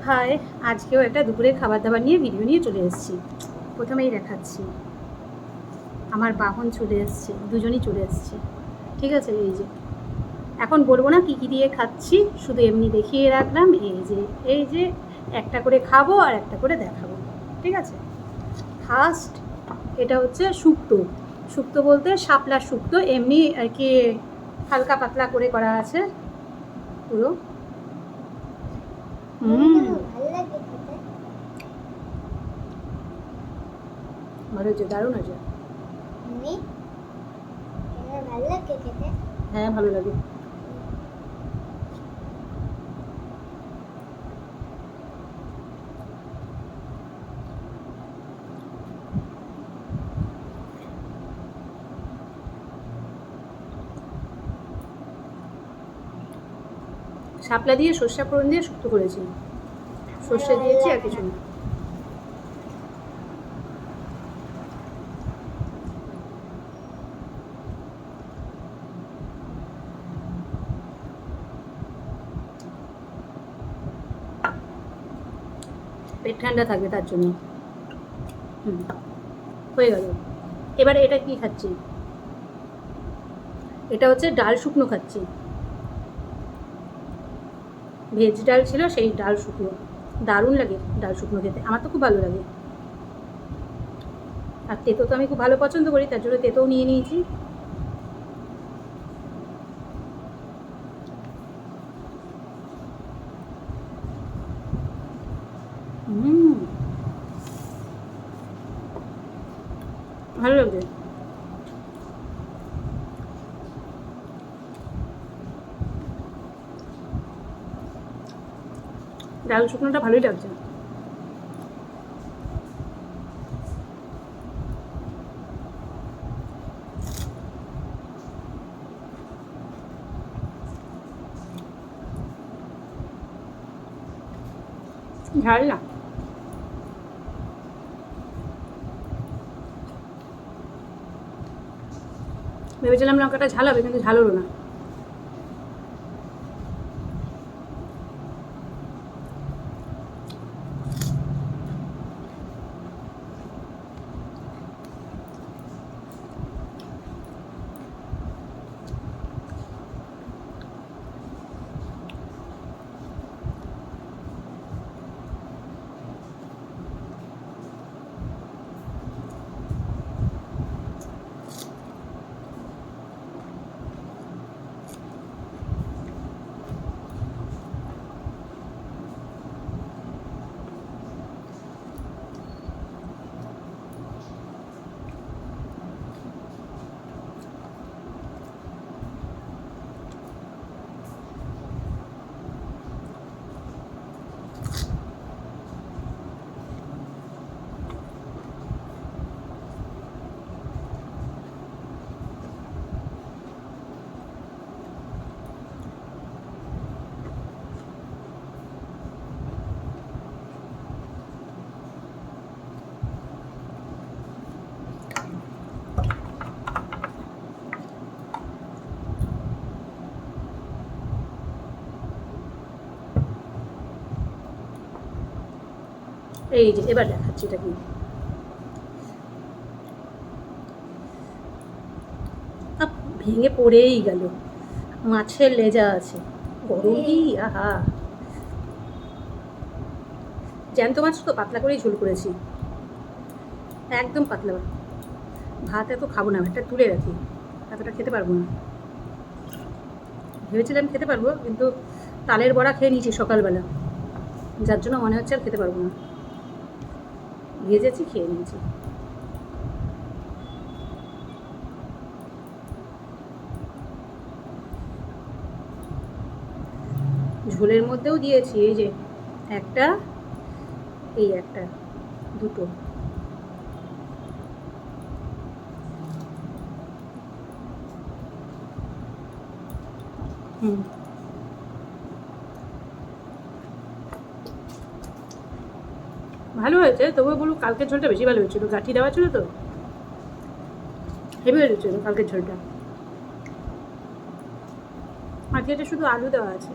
High, আজকেও একটা দুপুরের খাবার দাবার নিয়ে ভিডিও নিয়ে চলে এসেছি। প্রথমেই দেখাচ্ছি আমার বাহন চলে এসছে, দুজনই চলে এসছে। ঠিক আছে, এই যে এখন বলবো না কী কী দিয়ে খাচ্ছি, শুধু এমনি দেখিয়ে রাখলাম। এই যে একটা করে খাবো আর একটা করে দেখাবো। ঠিক আছে, ফার্স্ট এটা হচ্ছে শুক্তো। শুক্তো বলতে শাপলার শুক্তো, এমনি আর কি হালকা পাতলা করে করা আছে পুরো। ভালো হয়েছে, দারুণ হয়েছে। হ্যাঁ, ভালো লাগে। শাপলা দিয়ে সর্ষে ফোড়ন দিয়ে শুক্তো করেছি, সর্ষে দিয়েছি আর কিছু না। পেট ঠান্ডা থাকবে তার জন্য। হয়ে গেল। এবারে এটা কি খাচ্ছি, এটা হচ্ছে ডাল শুকনো খাচ্ছি। ভেজ ডাল ছিল, সেই ডাল শুকনো। দারুণ লাগে ডাল শুকনো খেতে, আমার তো খুব ভালো লাগে। আর তেতো তো আমি খুব ভালো পছন্দ করি, তার জন্য তেতোও নিয়ে নিয়েছি। ভালো লাগছে। ডাল শুকনোটা ভালোই লাগছে। ঝাল না, ভেবেছিলাম লঙ্কাটা ঝাল হবে, কিন্তু ঝাল হলো না। এই যে এবার দেখাচ্ছি এটা কি। ভেঙে পড়েই গেল। মাছের লেজা আছে, গরম কি, আহা। জ্যান্ত মাছ তো পাতলা করেই ঝোল করেছি, একদম পাতলা। ভাত এত খাবো না, ভাতটা তুলে রাখি, এতটা খেতে পারবো না। ভেবেছিলাম খেতে পারবো, কিন্তু তালের বড়া খেয়ে নিয়েছি সকালবেলা, যার জন্য মনে হচ্ছে আর খেতে পারবো না। ভেজেছি, খেয়ে নিয়েছি। ঝোলের মধ্যেও দিয়েছি, এই যে একটা, এই একটা, দুটো। ভালো হয়েছে, তবুও বলুন কালকের ঝোলটা বেশি ভালো হয়েছিল, গাঁঠি দেওয়া ছিল তো, হেভি হয়েছিল কালকের ঝোলটা। আজকে এটা শুধু আলু দেওয়া আছে।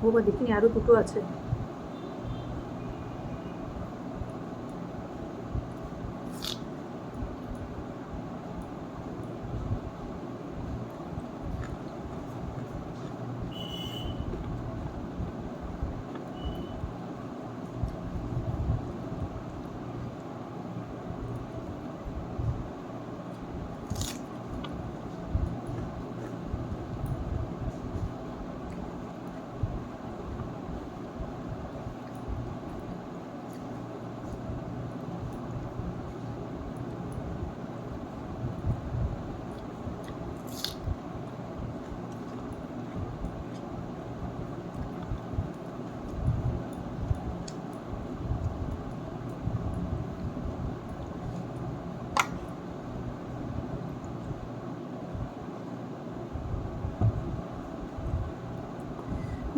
ও বা দেখিনি আরও দুটো আছে।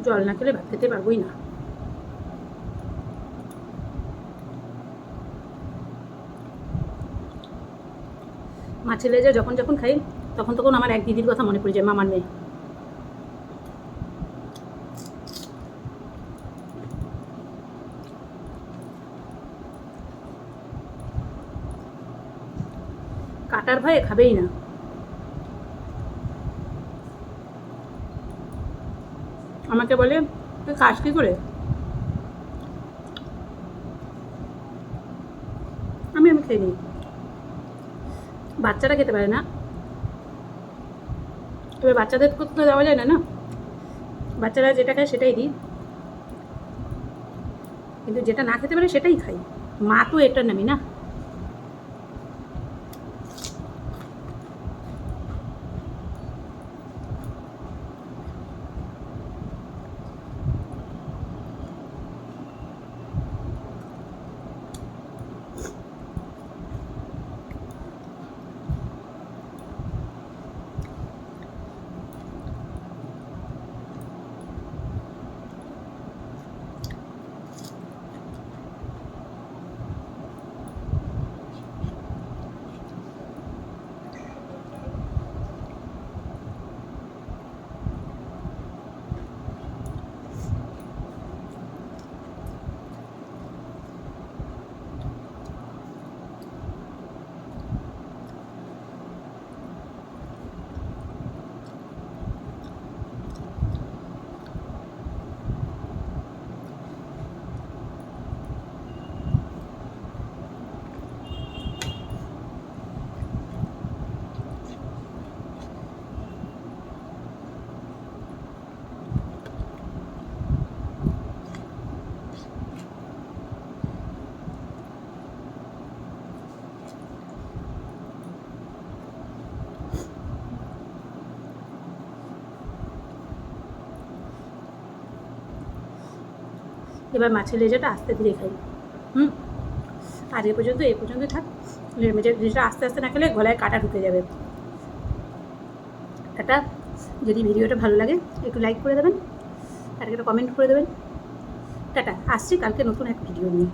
জল না খেলে ভাত খেতে পারবোই না। মাছের লেজা যখন যখন খাই তখন তখন আমার এক দিদির কথা মনে পড়ে যায়, মামার মেয়ে। কাটার ভয়ে খাবেই না। আমাকে বলে তুই খাস কি করে? আমি খেয়ে নিই। বাচ্চারা খেতে পারে না, তবে বাচ্চাদের তো দেওয়া যায় না, না বাচ্চারা যেটা খায় সেটাই দিই, কিন্তু যেটা না খেতে পারে সেটাই খাই। মা তো এটার নামই না। এবার মাছের লেজাটা আস্তে ধীরে খাই। আর এ পর্যন্তই থাক। লেজাটা আস্তে আস্তে না খেলে গলায় কাটা ঢুকে যাবে। টাটা। যদি ভিডিওটা ভালো লাগে একটু লাইক করে দেবেন আর একটা কমেন্ট করে দেবেন। টাটা। আসছি কালকে নতুন এক ভিডিও নিয়ে।